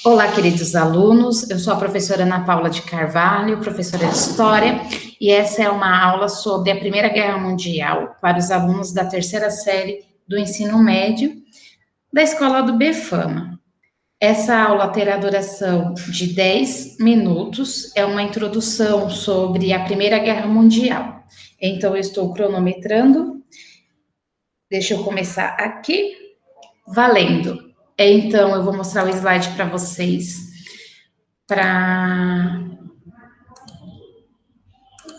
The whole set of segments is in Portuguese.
Olá, queridos alunos, eu sou a professora Ana Paula de Carvalho, professora de História, e essa é uma aula sobre a Primeira Guerra Mundial para os alunos da terceira série do ensino médio da Escola do Befama. Essa aula terá duração de 10 minutos, é uma introdução sobre a Primeira Guerra Mundial. Então, eu estou cronometrando, deixa eu começar aqui, valendo. Então, eu vou mostrar o slide para vocês, para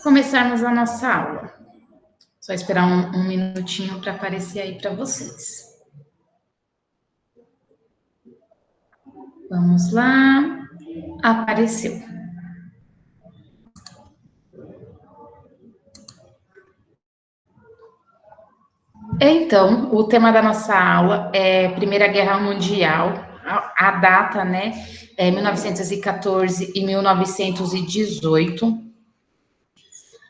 começarmos a nossa aula. Só esperar um minutinho para aparecer aí para vocês. Vamos lá. Apareceu. Então, o tema da nossa aula é Primeira Guerra Mundial. A data, né, é 1914 e 1918.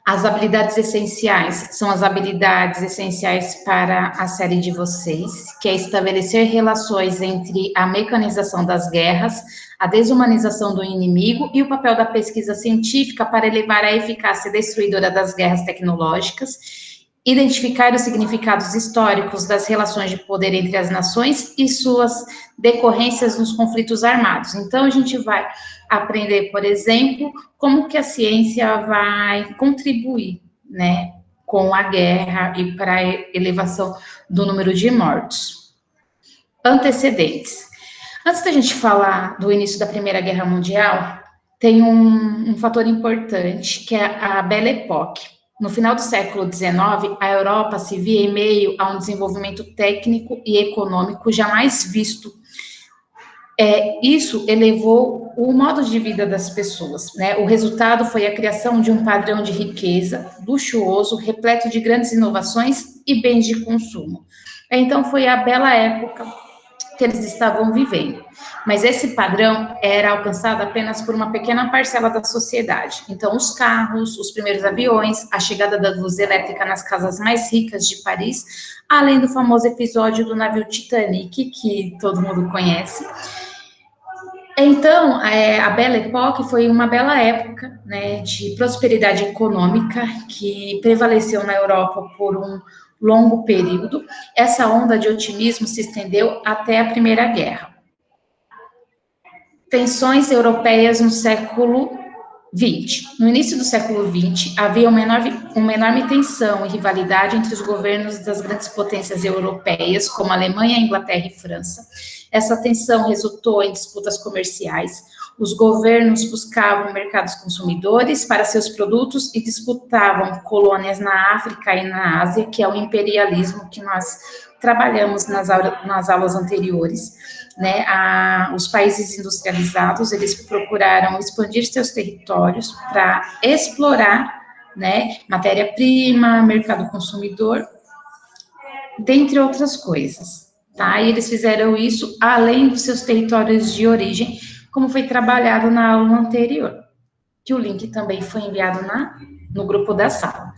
As habilidades essenciais são as habilidades essenciais para a série de vocês, que é estabelecer relações entre a mecanização das guerras, a desumanização do inimigo e o papel da pesquisa científica para elevar a eficácia destruidora das guerras tecnológicas, identificar os significados históricos das relações de poder entre as nações e suas decorrências nos conflitos armados. Então, a gente vai aprender, por exemplo, como que a ciência vai contribuir, né, com a guerra e para a elevação do número de mortos. Antecedentes. Antes da gente falar do início da Primeira Guerra Mundial, tem um fator importante, que é a Belle Époque. No final do século XIX, a Europa se via em meio a um desenvolvimento técnico e econômico jamais visto. Isso elevou o modo de vida das pessoas, né? O resultado foi a criação de um padrão de riqueza luxuoso, repleto de grandes inovações e bens de consumo. Então, foi a bela época que eles estavam vivendo. Mas esse padrão era alcançado apenas por uma pequena parcela da sociedade. Então, os carros, os primeiros aviões, a chegada da luz elétrica nas casas mais ricas de Paris, além do famoso episódio do navio Titanic, que todo mundo conhece. Então, a Belle Époque foi uma bela época, né, de prosperidade econômica que prevaleceu na Europa por um longo período. Essa onda de otimismo se estendeu até a Primeira Guerra. Tensões europeias no século XX. No início do século XX, havia uma enorme tensão e rivalidade entre os governos das grandes potências europeias, como Alemanha, Inglaterra e França. Essa tensão resultou em disputas comerciais. Os governos buscavam mercados consumidores para seus produtos e disputavam colônias na África e na Ásia, que é o imperialismo que nós trabalhamos nas aulas anteriores, né? Os países industrializados, eles procuraram expandir seus territórios para explorar, né, matéria-prima, mercado consumidor, dentre outras coisas, tá? E eles fizeram isso além dos seus territórios de origem, como foi trabalhado na aula anterior, que o link também foi enviado no grupo da sala.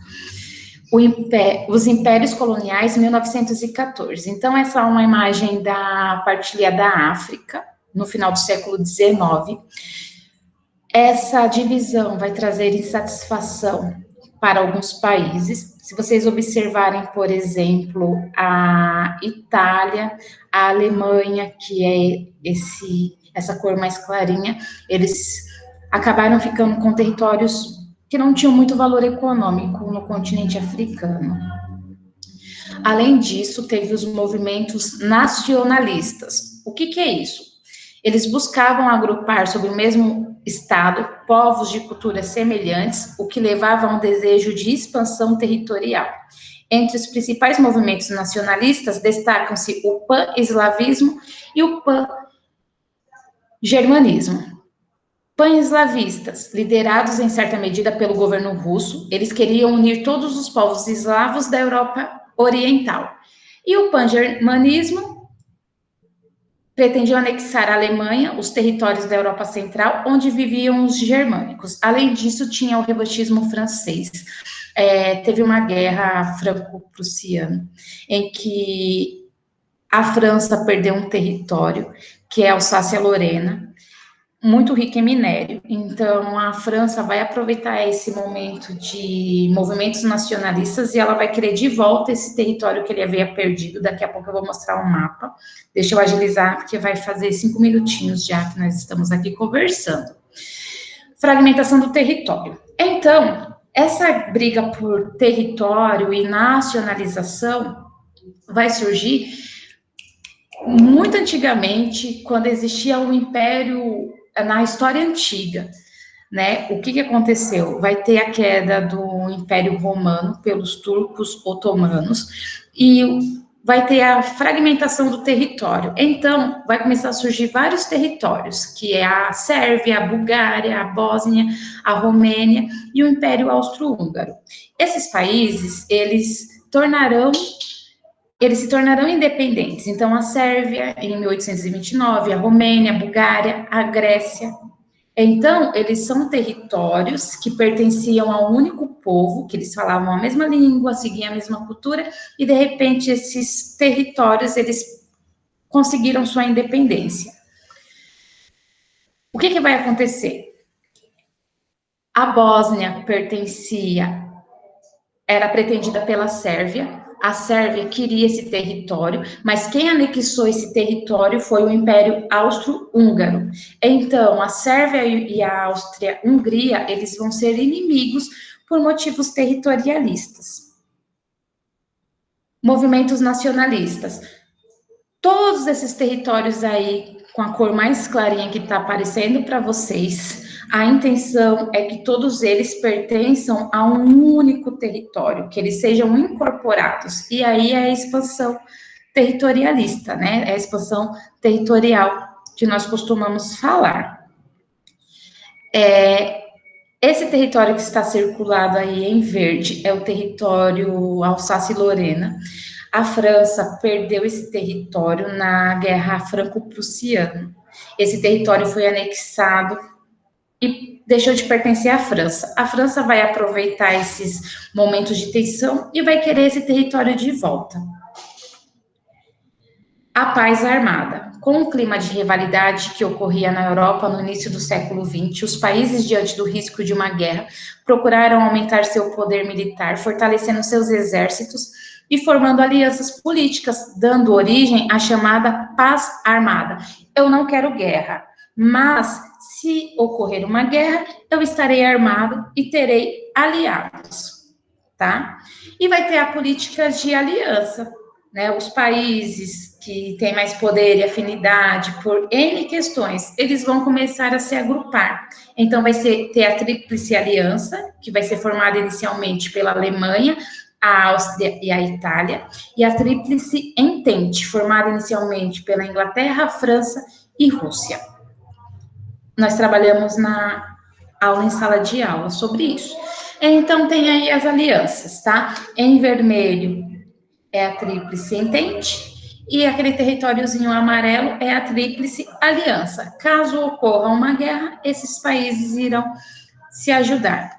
Os impérios coloniais, 1914. Então, essa é uma imagem da partilha da África, no final do século XIX. Essa divisão vai trazer insatisfação para alguns países. Se vocês observarem, por exemplo, a Itália, a Alemanha, que é essa cor mais clarinha, eles acabaram ficando com territórios que não tinham muito valor econômico no continente africano. Além disso, teve os movimentos nacionalistas. O que é isso? Eles buscavam agrupar sob o mesmo Estado povos de culturas semelhantes, o que levava a um desejo de expansão territorial. Entre os principais movimentos nacionalistas destacam-se o pan-eslavismo e o pan-germanismo. Pan-eslavistas, liderados em certa medida pelo governo russo, eles queriam unir todos os povos eslavos da Europa Oriental. E o pan-germanismo pretendiam anexar a Alemanha, os territórios da Europa Central, onde viviam os germânicos. Além disso, tinha o revanchismo francês. Teve uma guerra franco-prussiana, em que a França perdeu um território, que é a Alsácia-Lorena, muito rica em minério. Então, a França vai aproveitar esse momento de movimentos nacionalistas e ela vai querer de volta esse território que ele havia perdido. Daqui a pouco eu vou mostrar um mapa. Deixa eu agilizar, porque vai fazer 5 minutinhos já que nós estamos aqui conversando. Fragmentação do território. Então, essa briga por território e nacionalização vai surgir muito antigamente, quando existia um império na história antiga, né? O que aconteceu? Vai ter a queda do Império Romano pelos turcos otomanos e vai ter a fragmentação do território. Então, vai começar a surgir vários territórios, que é a Sérvia, a Bulgária, a Bósnia, a Romênia e o Império Austro-Húngaro. Esses países, eles se tornarão independentes. Então, a Sérvia, em 1829, a Romênia, a Bulgária, a Grécia. Então, eles são territórios que pertenciam a um único povo, que eles falavam a mesma língua, seguiam a mesma cultura, e, de repente, esses territórios, eles conseguiram sua independência. O que vai acontecer? A Bósnia era pretendida pela Sérvia. A Sérvia queria esse território, mas quem anexou esse território foi o Império Austro-Húngaro. Então, a Sérvia e a Áustria-Hungria, eles vão ser inimigos por motivos territorialistas. Movimentos nacionalistas. Todos esses territórios aí, com a cor mais clarinha que está aparecendo para vocês, a intenção é que todos eles pertençam a um único território, que eles sejam incorporados. E aí é a expansão territorialista, né? É a expansão territorial que nós costumamos falar. Esse território que está circulado aí em verde é o território Alsácia-Lorena. A França perdeu esse território na Guerra Franco-Prussiana. Esse território foi anexado e deixou de pertencer à França. A França vai aproveitar esses momentos de tensão e vai querer esse território de volta. A paz armada. Com o clima de rivalidade que ocorria na Europa no início do século XX, os países, diante do risco de uma guerra, procuraram aumentar seu poder militar, fortalecendo seus exércitos e formando alianças políticas, dando origem à chamada paz armada. Eu não quero guerra, mas se ocorrer uma guerra, eu estarei armado e terei aliados, tá? E vai ter a política de aliança, né? Os países que têm mais poder e afinidade por N questões, eles vão começar a se agrupar. Então, vai ter a Tríplice Aliança, que vai ser formada inicialmente pela Alemanha, a Áustria e a Itália, e a Tríplice Entente, formada inicialmente pela Inglaterra, França e Rússia. Nós trabalhamos na aula em sala de aula sobre isso. Então, tem aí as alianças, tá? Em vermelho é a Tríplice Entente, e aquele territóriozinho amarelo é a Tríplice Aliança. Caso ocorra uma guerra, esses países irão se ajudar.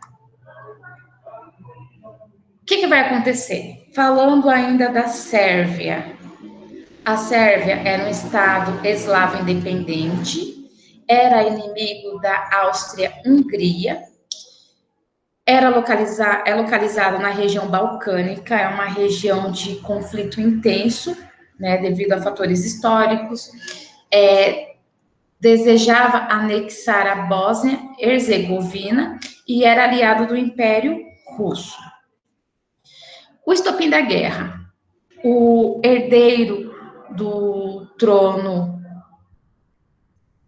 O que vai acontecer? Falando ainda da Sérvia. A Sérvia era um estado eslavo independente, era inimigo da Áustria-Hungria, é localizado na região balcânica, é uma região de conflito intenso, né, devido a fatores históricos, desejava anexar a Bósnia-Herzegovina e era aliado do Império Russo. O estopim da guerra. O herdeiro do trono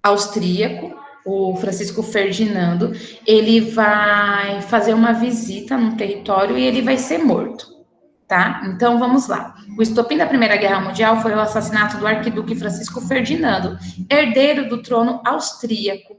austríaco, o Francisco Ferdinando, ele vai fazer uma visita no território e ele vai ser morto, tá? Então, vamos lá. O estopim da Primeira Guerra Mundial foi o assassinato do arquiduque Francisco Ferdinando, herdeiro do trono austríaco,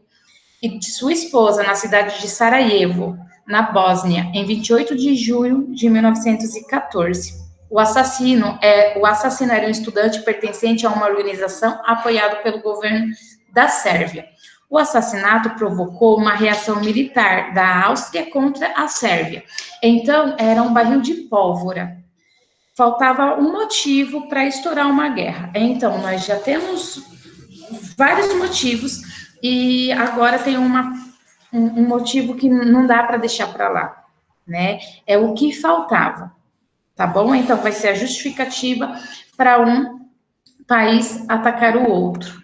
e de sua esposa na cidade de Sarajevo, na Bósnia, em 28 de junho de 1914. O assassino era um estudante pertencente a uma organização apoiada pelo governo da Sérvia. O assassinato provocou uma reação militar da Áustria contra a Sérvia. Então, era um barril de pólvora. Faltava um motivo para estourar uma guerra. Então, nós já temos vários motivos e agora tem um motivo que não dá para deixar para lá, né? É o que faltava, tá bom? Então, vai ser a justificativa para um país atacar o outro.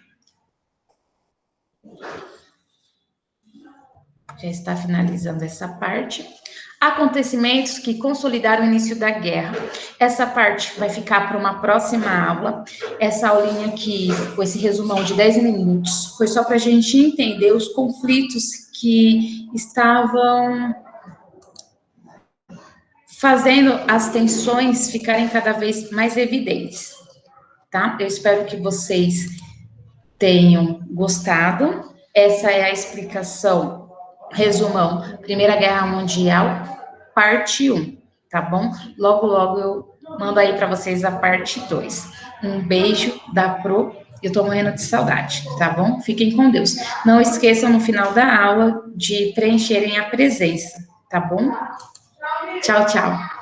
Já está finalizando essa parte. Acontecimentos que consolidaram o início da guerra. Essa parte vai ficar para uma próxima aula. Essa aulinha aqui, com esse resumão de 10 minutos, foi só para a gente entender os conflitos que estavam fazendo as tensões ficarem cada vez mais evidentes, tá? Eu espero que vocês tenham gostado. Essa é a explicação, resumão, Primeira Guerra Mundial, parte 1, tá bom? Logo, logo eu mando aí para vocês a parte 2. Um beijo da Pro, eu tô morrendo de saudade, tá bom? Fiquem com Deus. Não esqueçam no final da aula de preencherem a presença, tá bom? Tchau, tchau.